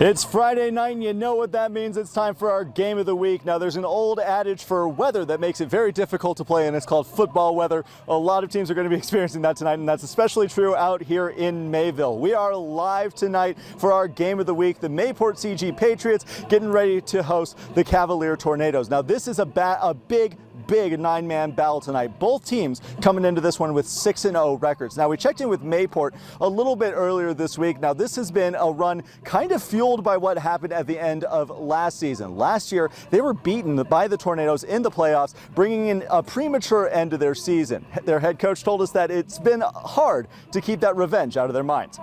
It's Friday night and you know what that means. It's time for our game of the week. Now there's an old adage for weather that makes it very difficult to play, and it's called football weather. A lot of teams are going to be experiencing that tonight, and that's especially true out here in Mayville. We are live tonight for our game of the week. The Mayport CG Patriots getting ready to host the Cavalier Tornadoes. Now this is a big nine-man battle tonight. Both teams coming into this one with 6-0 records. Now we checked in with Mayport a little bit earlier this week. Now this has been a run kind of fueled by what happened at the end of last season. Last year they were beaten by the Tornadoes in the playoffs, bringing in a premature end to their season. Their head coach told us that it's been hard to keep that revenge out of their minds.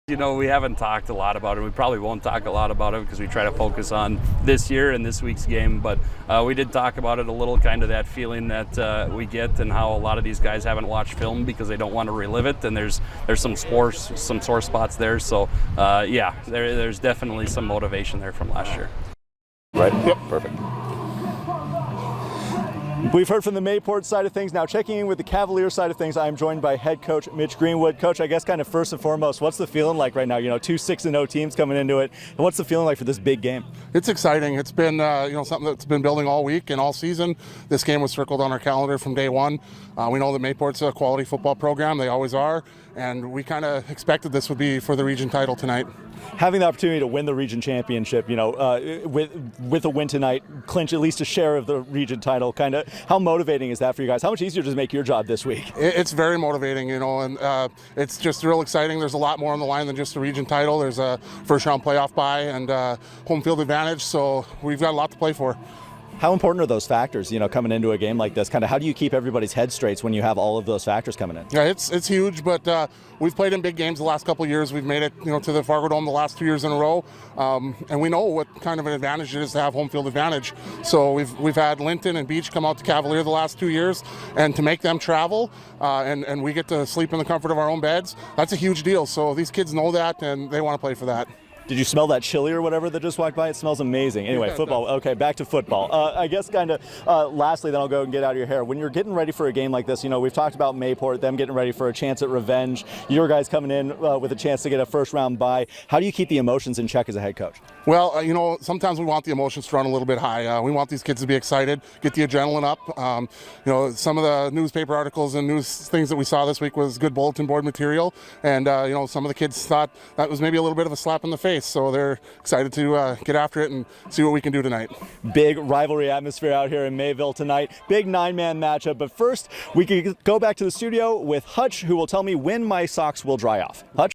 You know, we haven't talked a lot about it. We probably won't talk a lot about it because we try to focus on this year and this week's game. But we did talk about it a little, kind of that feeling that we get, and how a lot of these guys haven't watched film because they don't want to relive it. And there's some sore spots there. So yeah, there's definitely some motivation there from last year. Right. Yep. Perfect. We've heard from the Mayport side of things. Now checking in with the Cavalier side of things, I am joined by head coach Mitch Greenwood. Coach, I guess kind of first and foremost, what's the feeling like right now? You know, two 6-0 teams coming into it. And what's the feeling like for this big game? It's exciting. It's been something that's been building all week and all season. This game was circled on our calendar from day one. We know that Mayport's a quality football program. They always are. And we kind of expected this would be for the region title tonight. Having the opportunity to win the region championship, you know, with a win tonight, clinch at least a share of the region title, kind of, how motivating is that for you guys? How much easier does it make your job this week? It's very motivating, you know, and it's just real exciting. There's a lot more on the line than just the region title. There's a first round playoff bye and home field advantage, so we've got a lot to play for. How important are those factors, you know, coming into a game like this? Kind of how do you keep everybody's head straight when you have all of those factors coming in? Yeah, it's huge, but we've played in big games the last couple of years. We've made it, you know, to the Fargo Dome the last 2 years in a row, and we know what kind of an advantage it is to have home field advantage. So we've had Linton and Beach come out to Cavalier the last 2 years, and to make them travel, and we get to sleep in the comfort of our own beds, that's a huge deal. So these kids know that, and they want to play for that. Did you smell that chili or whatever that just walked by? It smells amazing. Anyway, Yeah, football. Okay, back to football. I guess kind of lastly, then I'll go and get out of your hair. When you're getting ready for a game like this, you know, we've talked about Mayport, them getting ready for a chance at revenge. Your guys coming in with a chance to get a first round bye. How do you keep the emotions in check as a head coach? Well, you know, sometimes we want the emotions to run a little bit high. We want these kids to be excited, get the adrenaline up. You know, some of the newspaper articles and news things that we saw this week was good bulletin board material. And, you know, some of the kids thought that was maybe a little bit of a slap in the face. So they're excited to get after it and see what we can do tonight. Big rivalry atmosphere out here in Mayville tonight. Big nine-man matchup. But first, we can go back to the studio with Hutch, who will tell me when my socks will dry off. Hutch?